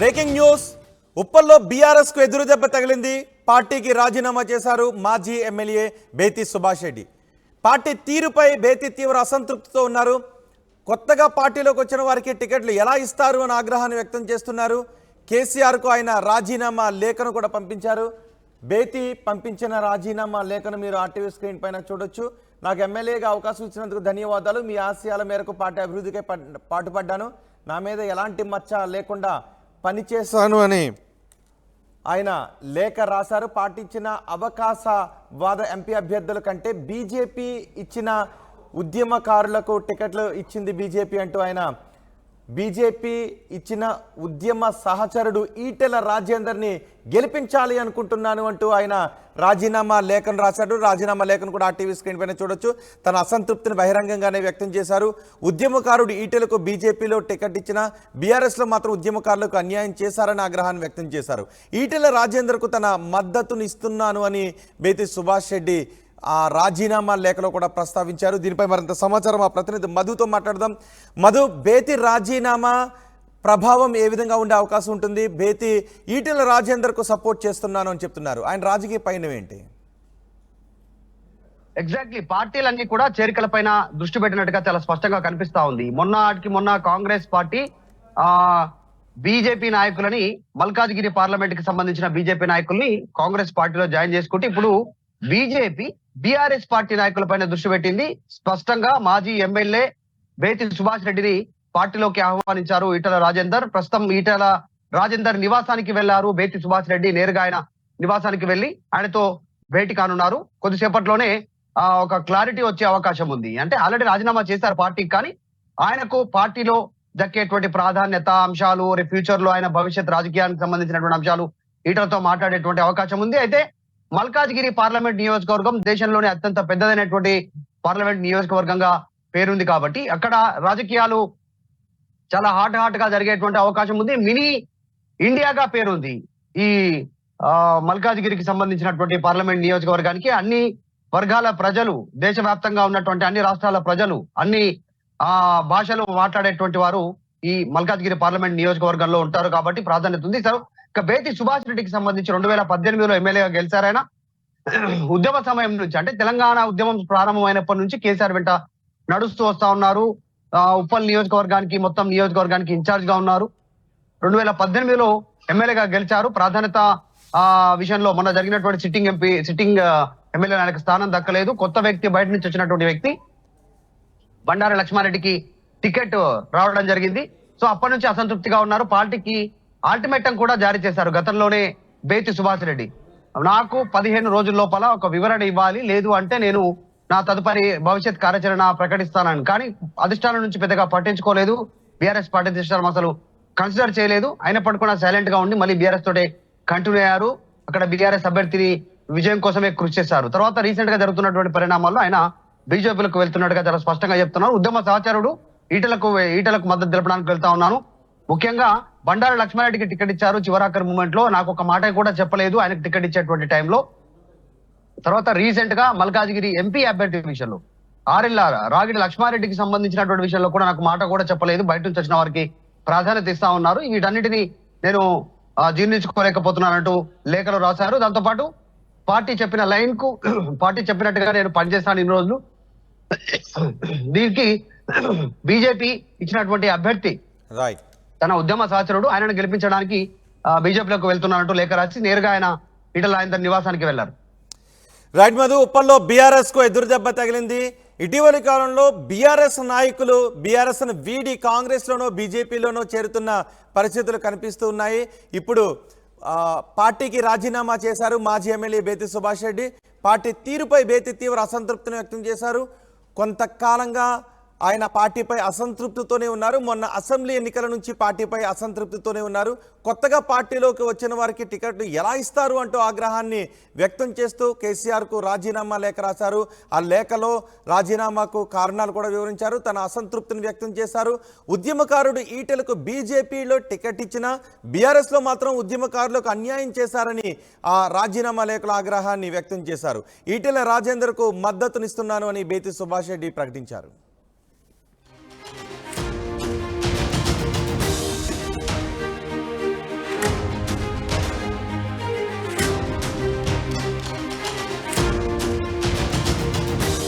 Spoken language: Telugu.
బ్రేకింగ్ న్యూస్ ఉప్పల్లో బీఆర్ఎస్ కు ఎదురు దెబ్బ తగిలింది. పార్టీకి రాజీనామా చేశారు మాజీ ఎమ్మెల్యే బేతి సుభాష్ రెడ్డి. పార్టీ తీరుపై బేతి తీవ్ర అసంతృప్తితో ఉన్నారు. కొత్తగా పార్టీలోకి వచ్చిన వారికి టికెట్లు ఎలా ఇస్తారు అని ఆగ్రహాన్ని వ్యక్తం చేస్తున్నారు. కేసీఆర్కు ఆయన రాజీనామా లేఖను కూడా పంపించారు. బేతి పంపించిన రాజీనామా లేఖను మీరు ఆర్టీవీ స్క్రీన్ పైన చూడొచ్చు. నాకు ఎమ్మెల్యేగా అవకాశం ఇచ్చినందుకు ధన్యవాదాలు. మీ ఆశయాల మేరకు పార్టీ అభివృద్ధికి పాటుపడ్డాను. నా మీద ఎలాంటి మచ్చ లేకుండా పనిచేశాను అని ఆయన లేఖ రాశారు. పార్టీ ఇచ్చిన అవకాశవాద ఎంపీ అభ్యర్థుల కంటే బీజేపీ ఇచ్చిన ఉద్యమకారులకు టికెట్లు ఇచ్చింది బీజేపీ అంటూ ఆయన బీజేపీ ఇచ్చిన ఉద్యమ సహచరుడు ఈటెల రాజేందర్ని గెలిపించాలి అనుకుంటున్నాను అంటూ ఆయన రాజీనామా లేఖను రాశాడు. రాజీనామా లేఖను కూడా ఆర్టీవీ స్క్రీన్ పైన చూడొచ్చు. తన అసంతృప్తిని బహిరంగంగానే వ్యక్తం చేశారు. ఉద్యమకారుడు ఈటెలకు బీజేపీలో టికెట్ ఇచ్చిన బీఆర్ఎస్లో మాత్రం ఉద్యమకారులకు అన్యాయం చేశారని ఆగ్రహాన్ని వ్యక్తం చేశారు. ఈటెల రాజేందర్కు తన మద్దతుని ఇస్తున్నాను అని బేతి సుభాష్ రెడ్డి ఆ రాజీనామా లేఖలో కూడా ప్రస్తావించారు. దీనిపై మరింత సమాచారం మా ప్రతినిధి మధుతో మాట్లాడదాం. మధు, బేతి రాజీనామా ప్రభావం ఏ విధంగా ఉండే అవకాశం ఉంటుంది? బేతి ఈటెల రాజేందర్కు సపోర్ట్ చేస్తున్నాను అని చెప్తున్నారు. ఆయన రాజకీయ పైన ఏంటి? ఎగ్జాక్ట్లీ, పార్టీలన్నీ కూడా చేరికల పైన దృష్టి పెట్టినట్టుగా చాలా స్పష్టంగా కనిపిస్తా ఉంది. మొన్న కాంగ్రెస్ పార్టీ బీజేపీ నాయకులని, మల్కాజ్గిరి పార్లమెంట్ కి సంబంధించిన బీజేపీ నాయకుల్ని కాంగ్రెస్ పార్టీలో జాయిన్ చేసుకుంటే ఇప్పుడు బీజేపీ బీఆర్ఎస్ పార్టీ నాయకుల పైన దృష్టి పెట్టింది. స్పష్టంగా మాజీ ఎమ్మెల్యే బేతి సుభాష్ రెడ్డిని పార్టీలోకి ఆహ్వానించారు ఈటెల రాజేందర్. ప్రస్తుతం ఈటెల రాజేందర్ నివాసానికి వెళ్లారు. బేతి సుభాష్ రెడ్డి నేరుగా ఆయన నివాసానికి వెళ్లి ఆయనతో భేటీ కానున్నారు. కొద్దిసేపట్లోనే ఒక క్లారిటీ వచ్చే అవకాశం ఉంది. అంటే ఆల్రెడీ రాజీనామా చేశారు పార్టీకి, కానీ ఆయనకు పార్టీలో దక్కేటువంటి ప్రాధాన్యత అంశాలు, ఫ్యూచర్ లో ఆయన భవిష్యత్ రాజకీయానికి సంబంధించినటువంటి అంశాలు ఈటలతో మాట్లాడేటువంటి అవకాశం ఉంది. అయితే మల్కాజ్గిరి పార్లమెంట్ నియోజకవర్గం దేశంలోనే అత్యంత పెద్దదైనటువంటి పార్లమెంట్ నియోజకవర్గంగా పేరుంది కాబట్టి అక్కడ రాజకీయాలు చాలా హాట్ గా జరిగేటువంటి అవకాశం ఉంది. మినీ ఇండియాగా పేరుంది ఈ మల్కాజ్గిరికి సంబంధించినటువంటి పార్లమెంట్ నియోజకవర్గానికి. అన్ని వర్గాల ప్రజలు, దేశవ్యాప్తంగా ఉన్నటువంటి అన్ని రాష్ట్రాల ప్రజలు, అన్ని భాషలు మాట్లాడేటువంటి వారు ఈ మల్కాజ్గిరి పార్లమెంట్ నియోజకవర్గంలో ఉంటారు కాబట్టి ప్రాధాన్యత ఉంది. ఇక బేతి సుభాష్ రెడ్డికి సంబంధించి 2018లో ఎమ్మెల్యేగా గెలిచారు. ఆయన ఉద్యమ సమయం నుంచి, అంటే తెలంగాణ ఉద్యమం ప్రారంభమైనప్పటి నుంచి కేసీఆర్ వెంట నడుస్తూ వస్తా ఉన్నారు. ఉప్పల్ నియోజకవర్గానికి, మొత్తం నియోజకవర్గానికి ఇన్ఛార్జ్ గా ఉన్నారు. 2018లో ఎమ్మెల్యేగా గెలిచారు. ప్రాధాన్యత విషయంలో మొన్న జరిగినటువంటి సిట్టింగ్ ఎమ్మెల్యే ఆయనకు స్థానం దక్కలేదు. కొత్త వ్యక్తి, బయట నుంచి వచ్చినటువంటి వ్యక్తి బండారి లక్ష్మారెడ్డికి టికెట్ రావడం జరిగింది. సో అప్పటి నుంచి అసంతృప్తిగా ఉన్నారు. పార్టీకి అల్టిమేటం కూడా జారీ చేశారు గతంలోనే బేతి సుభాష్ రెడ్డి. నాకు 15 రోజుల లోపల ఒక వివరణ ఇవ్వాలి, లేదు అంటే నేను నా తదుపరి భవిష్యత్ కార్యాచరణ ప్రకటిస్తానని. కానీ అధిష్టానం నుంచి పెద్దగా పట్టించుకోలేదు. బీఆర్ఎస్ పార్టీ అధిష్టానం అసలు కన్సిడర్ చేయలేదు. అయినప్పటికీ కూడా సైలెంట్ గా ఉండి మళ్ళీ బీఆర్ఎస్ తోటే కంటిన్యూ అయ్యారు. అక్కడ బీఆర్ఎస్ అభ్యర్థిని విజయం కోసమే కృషి చేశారు. తర్వాత రీసెంట్ గా జరుగుతున్నటువంటి పరిణామాల్లో ఆయన బీజేపీలకు వెళ్తున్నట్టుగా చాలా స్పష్టంగా చెప్తున్నారు. ఉద్యమ సహచరుడు ఈటలకు మద్దతు తెలపడానికి వెళ్తా ఉన్నాను. ముఖ్యంగా బండారు లక్ష్మారెడ్డికి టికెట్ ఇచ్చారు చివరాఖరి మూమెంట్ లో. నాకు ఒక మాట కూడా చెప్పలేదు ఆయనకు టికెట్ ఇచ్చేటువంటి టైంలో. తర్వాత రీసెంట్ గా మల్కాజ్గిరి ఎంపీ అభ్యర్థి విషయంలో ఆర్ఎల్ఆర్ రాగిడి లక్ష్మారెడ్డికి సంబంధించినటువంటి విషయంలో కూడా నాకు మాట కూడా చెప్పలేదు. బయట నుంచి వచ్చిన వారికి ప్రాధాన్యత ఇస్తా ఉన్నారు. వీటన్నిటిని నేను జీర్ణించుకోలేకపోతున్నానంటూ లేఖలు రాశారు. దాంతోపాటు పార్టీ చెప్పిన లైన్ కు, పార్టీ చెప్పినట్టుగా నేను పనిచేస్తాను ఇన్ని రోజులు. దీనికి బీజేపీ ఇచ్చినటువంటి అభ్యర్థి తన ఉద్యమ సహచరుడు, ఆయనను గెలిపించడానికి బీజేపీలోకి వెళ్తున్నారంటూ లేఖ రాసి నేరుగా ఆయన ఈటెల రాజేందర్ నివాసానికి వెళ్లారు. రైట్ మధు, ఉప్పల్లో బీఆర్ఎస్ కు ఎదురు దెబ్బ తగిలింది. ఇటీవలి కాలంలో బీఆర్ఎస్ నాయకులు బీఆర్ఎస్ ను వీడి కాంగ్రెస్ లోనో బీజేపీలోనో చేరుతున్న పరిస్థితులు కనిపిస్తూ ఉన్నాయి. ఇప్పుడు పార్టీకి రాజీనామా చేశారు మాజీ ఎమ్మెల్యే బేతి సుభాష్ రెడ్డి. పార్టీ తీరుపై బేతి తీవ్ర అసంతృప్తిని వ్యక్తం చేశారు. కొంతకాలంగా ఆయన పార్టీపై అసంతృప్తితోనే ఉన్నారు. మొన్న అసెంబ్లీ ఎన్నికల నుంచి పార్టీపై అసంతృప్తితోనే ఉన్నారు. కొత్తగా పార్టీలోకి వచ్చిన వారికి టికెట్లు ఎలా ఇస్తారు అంటూ ఆగ్రహాన్ని వ్యక్తం చేస్తూ కేసీఆర్కు రాజీనామా లేఖ రాశారు. ఆ లేఖలో రాజీనామాకు కారణాలు కూడా వివరించారు. తన అసంతృప్తిని వ్యక్తం చేశారు. ఉద్యమకారుడు ఈటెలకు బీజేపీలో టికెట్ ఇచ్చిన బీఆర్ఎస్లో మాత్రం ఉద్యమకారులకు అన్యాయం చేశారని ఆ రాజీనామా లేఖలో ఆగ్రహాన్ని వ్యక్తం చేశారు. ఈటెల రాజేందర్కు మద్దతునిస్తున్నాను అని బేతి సుభాష్ రెడ్డి ప్రకటించారు.